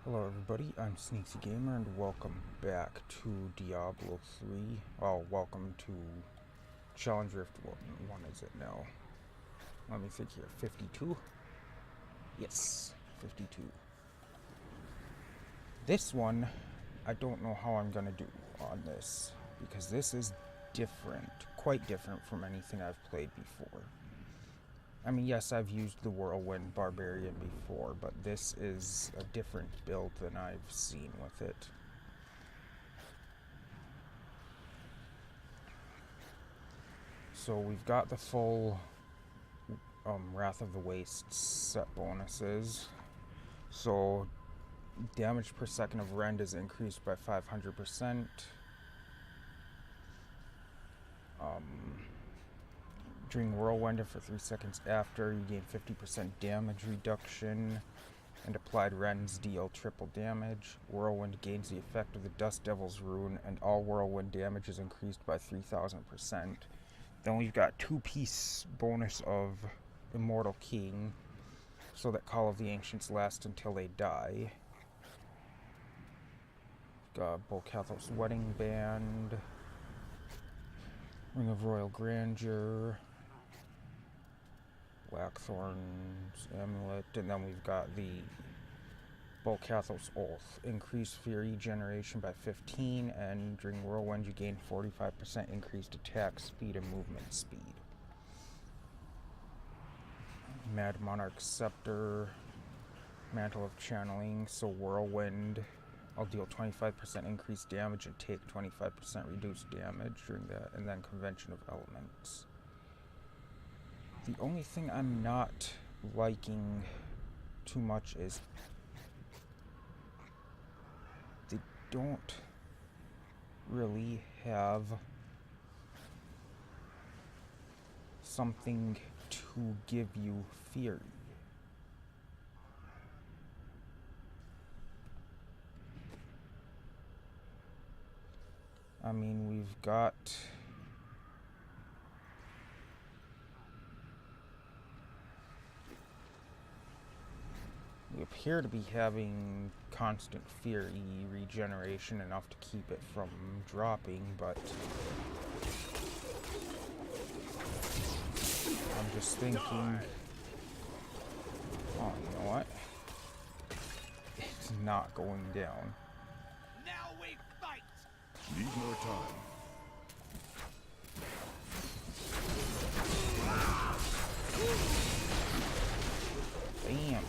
Hello everybody, I'm Sneaksy Gamer and welcome back to Diablo 3. Oh, welcome to Challenge Rift. What one is it now? Let me think here. 52? Yes, 52. This one, I don't know how I'm gonna do on this, because this is different, quite different from anything I've played before. I mean, yes, I've used the Whirlwind Barbarian before, but this is a different build than I've seen with it. So we've got the full Wrath of the Wastes set bonuses. So damage per second of rend is increased by 500%. During Whirlwind for 3 seconds after, you gain 50% damage reduction, and applied rends deal triple damage. Whirlwind gains the effect of the Dust Devil's rune, and all Whirlwind damage is increased by 3000%. Then we've got 2-piece bonus of Immortal King, so that Call of the Ancients lasts until they die. Got Bolcathos Wedding Band, Ring of Royal Grandeur, Blackthorn's Amulet, and then we've got the Bolcathos Oath. Increased Fury generation by 15, and during Whirlwind you gain 45% increased attack speed and movement speed. Mad Monarch Scepter, Mantle of Channeling, so Whirlwind, I'll deal 25% increased damage and take 25% reduced damage during that, and then Convention of Elements. The only thing I'm not liking too much is they don't really have something to give you fury. I mean, we've got we appear to be having constant fury regeneration, enough to keep it from dropping, but I'm just thinking, oh, you know what? It's not going down. Now we fight. Need more time. Damn.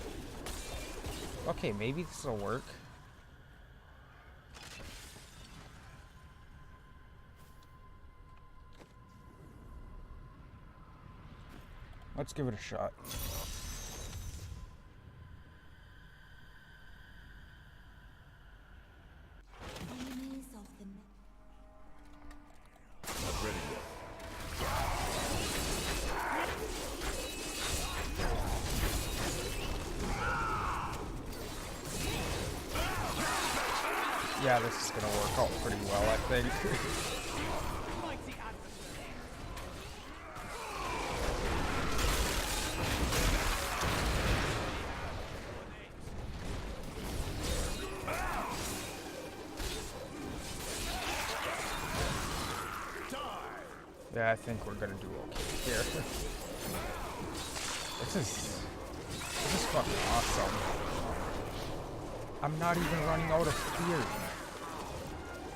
Okay, maybe this will work. Let's give it a shot. Not ready yet. Yeah, this is gonna work out pretty well, I think. Mighty adversary. Yeah, I think we're gonna do okay here. This is fucking awesome. I'm not even running out of fury.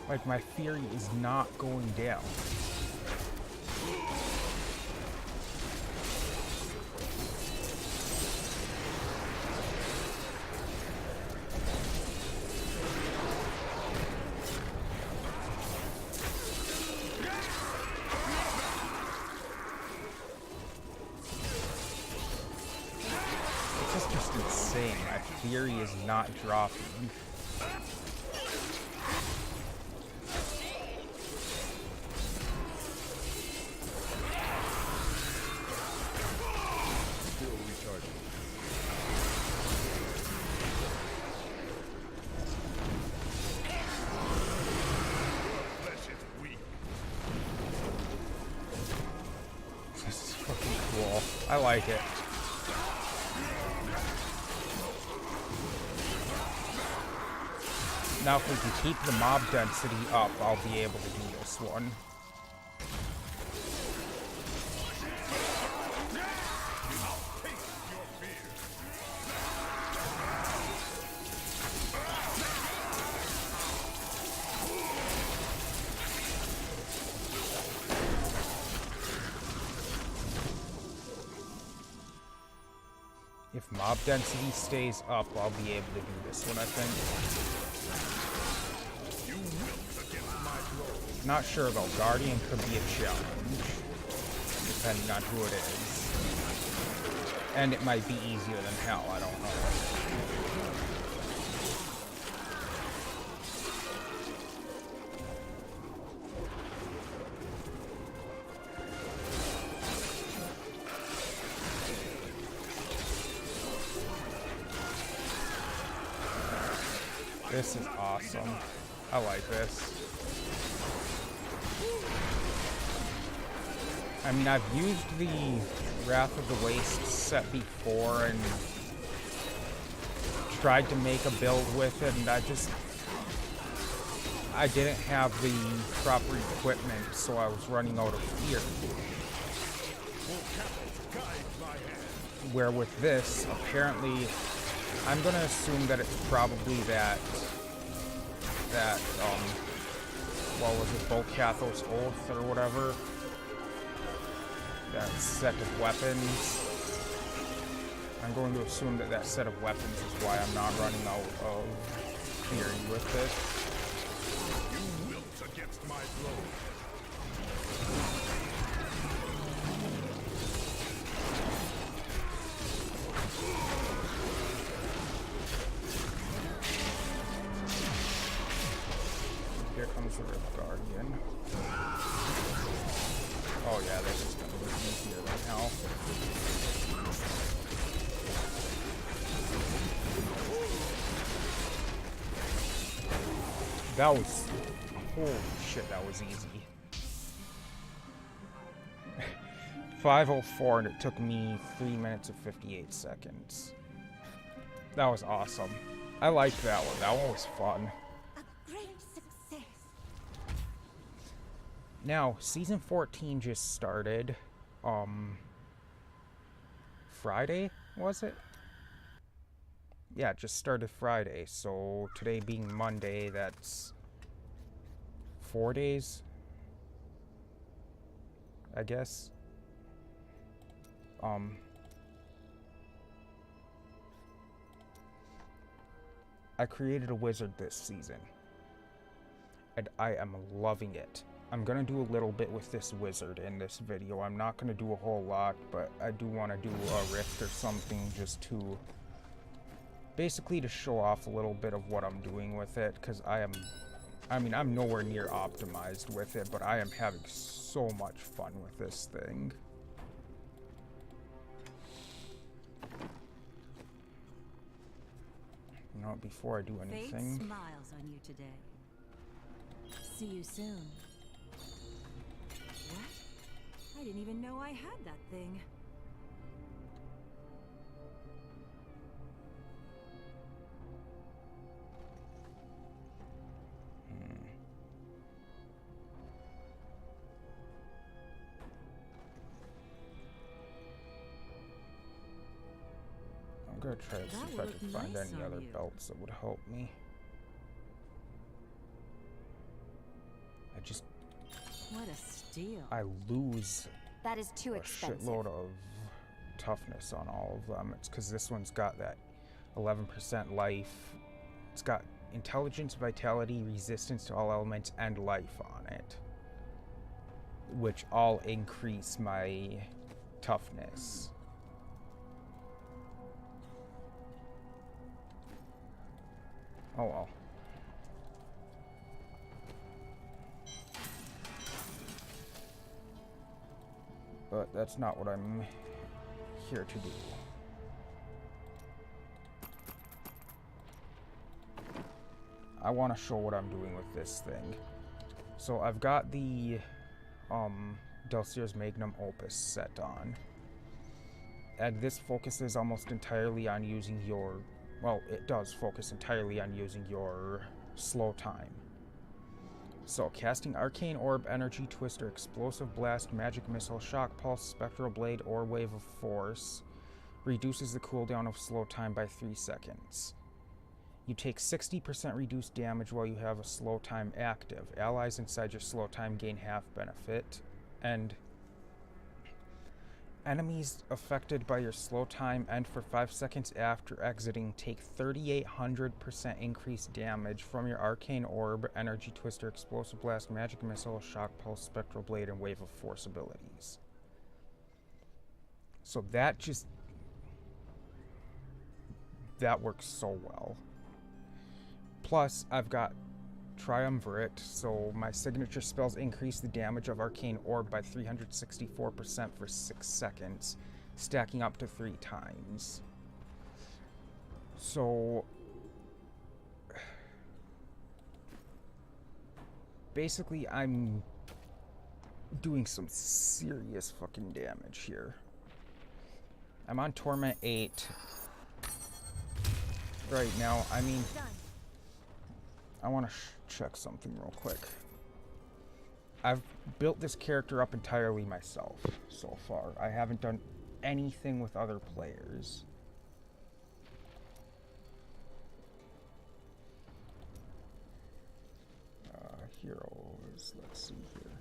Like, my fury is not going down. This is just insane. My fury is not dropping. Still recharging. Flesh is weak. This is fucking cool. I like it. Now if we can keep the mob density up, I'll be able to do this one. If mob density stays up, I'll be able to do this one, I think. Not sure though, Guardian could be a challenge, depending on who it is. And it might be easier than hell, I don't know. This is awesome. I like this. I mean, I've used the Wrath of the Waste set before and tried to make a build with it, and I didn't have the proper equipment, so I was running out of gear. Where with this, apparently, I'm gonna assume that it's probably that what was it, Volcathos Oath or whatever? That set of weapons. I'm going to assume that that set of weapons is why I'm not running out of theory with this. You wilt against my blow. Here comes the Rift Guardian. Oh yeah, this is gonna be easier than hell. That was... holy shit, that was easy. 5:04 and it took me 3 minutes and 58 seconds. That was awesome. I liked that one. That one was fun. Now, season 14 just started, Friday, was it? Yeah, it just started Friday, so today being Monday, that's 4 days, I guess. I created a wizard this season, and I am loving it. I'm gonna do a little bit with this wizard in this video. I'm not gonna do a whole lot, but I do want to do a rift or something just to basically to show off a little bit of what I'm doing with it, because I'm nowhere near optimized with it, but I am having so much fun with this thing. You know, before I do anything, Fate smiles on you today. See you soon. What? I didn't even know I had that thing. I'm gonna try to see if I can find any other belts that would help me. What a steal. I lose That is too a expensive. shitload of toughness on all of them. It's because this one's got that 11% life. It's got intelligence, vitality, resistance to all elements, and life on it, which all increase my toughness. Oh well. But that's not what I'm here to do. I want to show what I'm doing with this thing. So I've got the Delcier's Magnum Opus set on. And this focuses almost entirely on using your... well, it does focus entirely on using your slow time. So, casting Arcane Orb, Energy Twister, Explosive Blast, Magic Missile, Shock Pulse, Spectral Blade, or Wave of Force reduces the cooldown of slow time by 3 seconds. You take 60% reduced damage while you have a slow time active. Allies inside your slow time gain half benefit, and enemies affected by your slow time and for 5 seconds after exiting take 3,800% increased damage from your Arcane Orb, Energy Twister, Explosive Blast, Magic Missile, Shock Pulse, Spectral Blade, and Wave of Force abilities. So that works so well. Plus, I've got Triumvirate, so my signature spells increase the damage of Arcane Orb by 364% for 6 seconds, stacking up to 3 times. So, basically, I'm doing some serious fucking damage here. I'm on Torment 8 right now. I mean, I want to check something real quick. I've built this character up entirely myself so far. I haven't done anything with other players. Heroes, let's see here.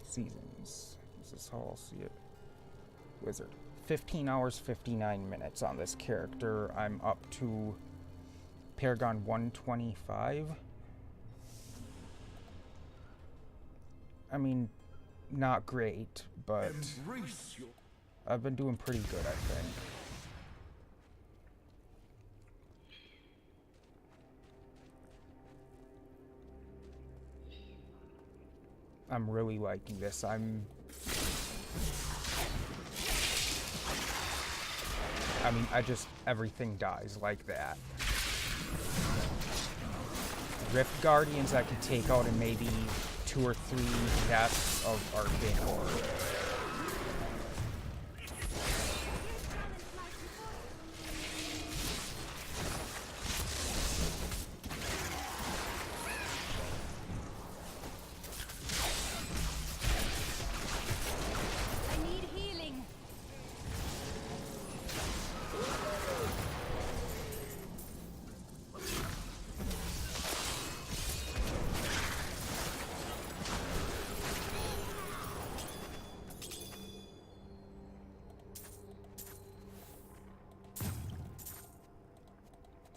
Seasons. This is how I'll see it. Wizard. 15 hours, 59 minutes on this character. I'm up to Paragon 125. I mean, not great, but I've been doing pretty good, I think. I'm really liking this. I mean, everything dies like that. Rift Guardians I could take out in maybe 2 or 3 casts of Arcane Orb.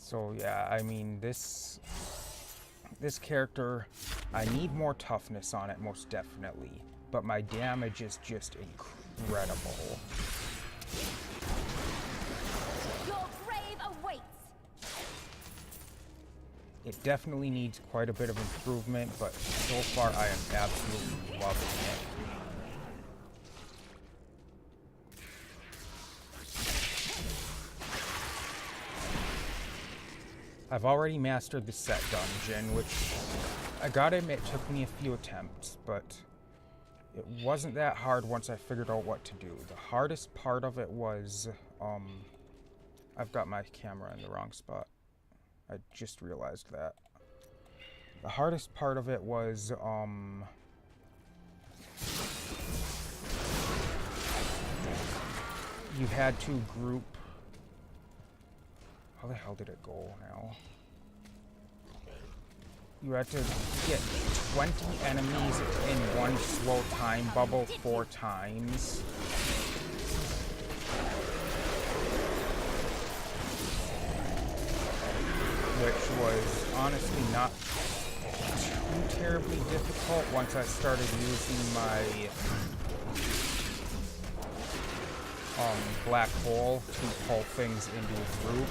So yeah, I mean, this character, I need more toughness on it, most definitely. But my damage is just incredible. Your grave awaits. It definitely needs quite a bit of improvement, but so far I am absolutely loving it. I've already mastered the set dungeon, which I gotta admit took me a few attempts, but it wasn't that hard once I figured out what to do. The hardest part of it was, I've got my camera in the wrong spot. I just realized that. The hardest part of it was, you had to group. How the hell did it go now? You had to get 20 enemies in one slow time bubble 4 times. Which was honestly not too terribly difficult once I started using my black hole to pull things into a group.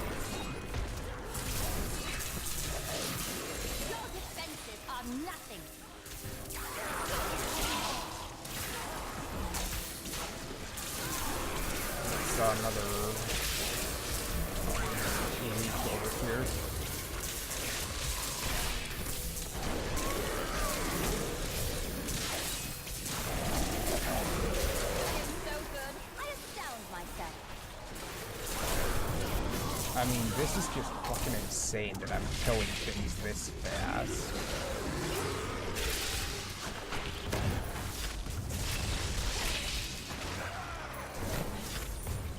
Your defenses are nothing. Saw another elite over here. So good. I I mean, this is just fucking insane that I'm killing things this fast.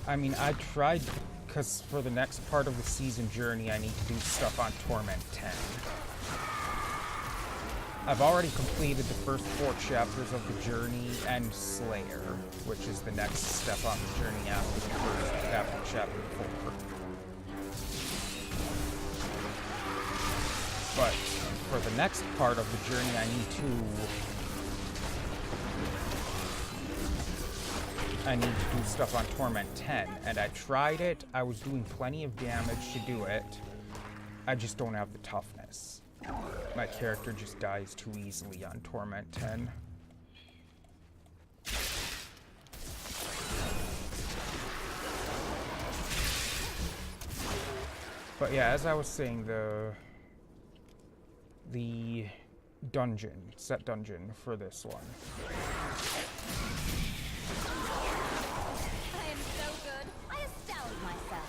I mean, I tried, because for the next part of the season journey, I need to do stuff on Torment 10. I've already completed the first 4 chapters of the journey and Slayer, which is the next step on the journey after chapter 4. But for the next part of the journey, I need to do stuff on Torment 10, and I tried it. I was doing plenty of damage to do it. I just don't have the toughness. My character just dies too easily on Torment 10. But yeah, as I was saying, the set dungeon for this one. I am so good. I astound myself.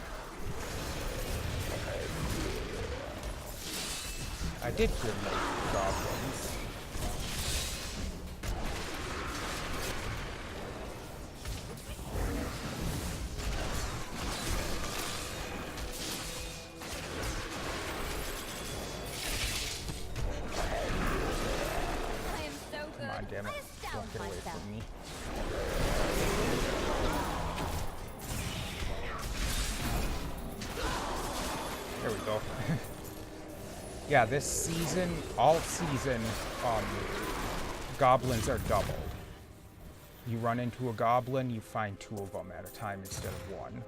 I did hear most goblins. I am so good. Come on, damn it. I astound Don't get away myself. from me. There we go. Yeah, this season, all season, goblins are doubled. You run into a goblin, you find 2 of them at a time instead of 1.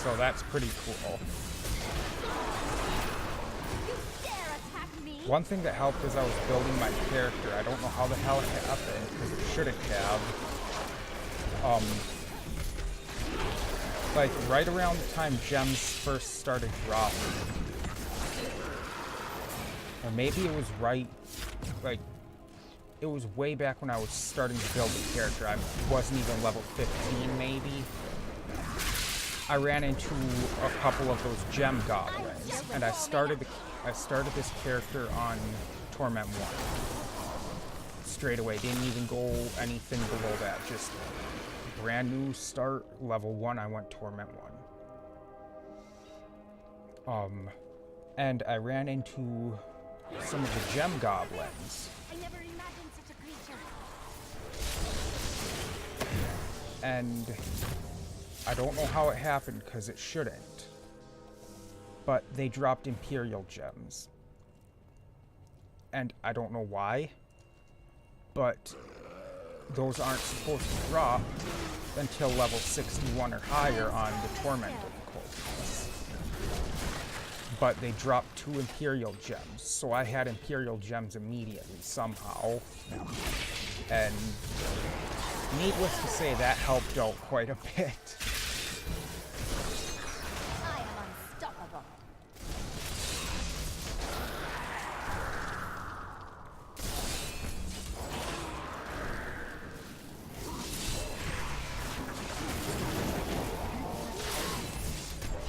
So that's pretty cool. Dare attack me? One thing that helped as I was building my character, I don't know how the hell it happened, because it shouldn't have. Like, right around the time gems first started dropping. Or maybe it was right, like, it was way back when I was starting to build the character. I wasn't even level 15, maybe. I ran into a couple of those gem goblins, and I started this character on Torment 1. Straight away, didn't even go anything below that, just brand new start, level 1, I went Torment 1. And I ran into some of the gem goblins. I never imagined such a creature. And I don't know how it happened, because it shouldn't. But they dropped Imperial gems. And I don't know why. But those aren't supposed to drop until level 61 or higher on the Torment difficulties. But they dropped 2 Imperial gems, so I had Imperial gems immediately somehow. And needless to say, that helped out quite a bit. I am unstoppable.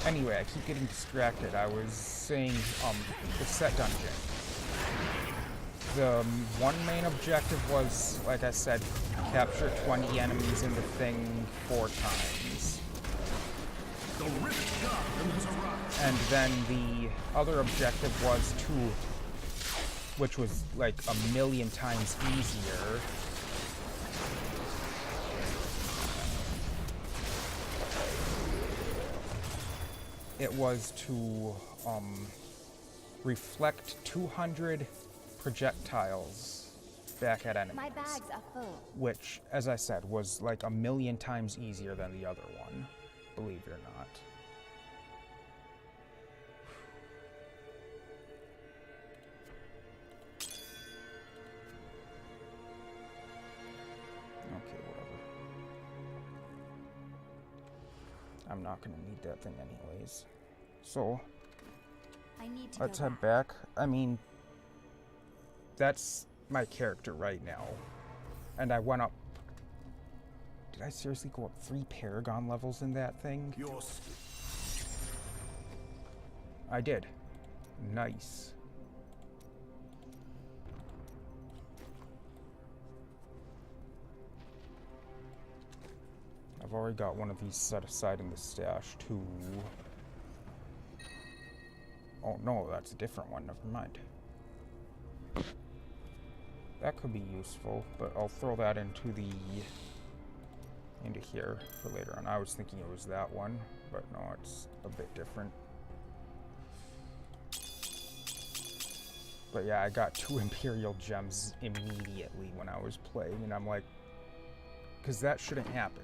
Anyway, I keep getting distracted. I was saying, the set dungeon. The one main objective was, like I said, capture 20 enemies in the thing 4 times. The Rivet Guardian has arrived. And then the other objective was which was like 1,000,000 times easier. It was to reflect 200 projectiles back at enemies. My bags are full. Which, as I said, was like 1,000,000 times easier than the other one, believe it or not. Okay, whatever. I'm not gonna need that thing anyways. So, I need to Let's go head back. I mean, that's my character right now. And I went up. Did I seriously go up 3 Paragon levels in that thing? I did. Nice. I've already got one of these set aside in the stash too. Oh no, that's a different one, never mind. That could be useful, but I'll throw that into here for later on. I was thinking it was that one, but no, it's a bit different. But yeah, I got 2 Imperial Gems immediately when I was playing, and I'm like, because that shouldn't happen.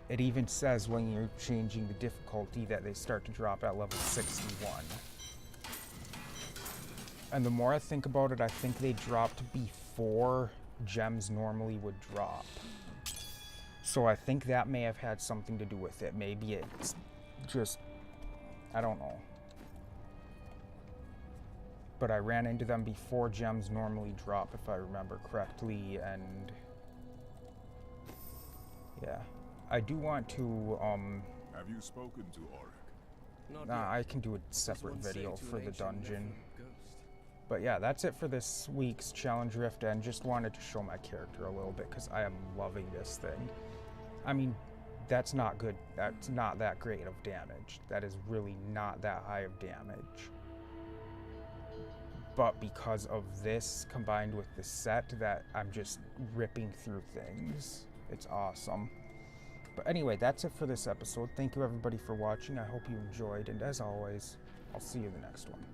It even says when you're changing the difficulty that they start to drop at level 61. And the more I think about it, I think they dropped before gems normally would drop. So I think that may have had something to do with it. Maybe it's just, I don't know. But I ran into them before gems normally drop, if I remember correctly, and yeah. I do want to, Have you spoken to Auric? nah, I can do a separate video for the dungeon. But yeah, that's it for this week's Challenge Rift, and just wanted to show my character a little bit, because I am loving this thing. I mean, that's not good. That's not that great of damage. That is really not that high of damage. But because of this, combined with the set, that I'm just ripping through things. It's awesome. But anyway, that's it for this episode. Thank you everybody for watching. I hope you enjoyed, and as always, I'll see you in the next one.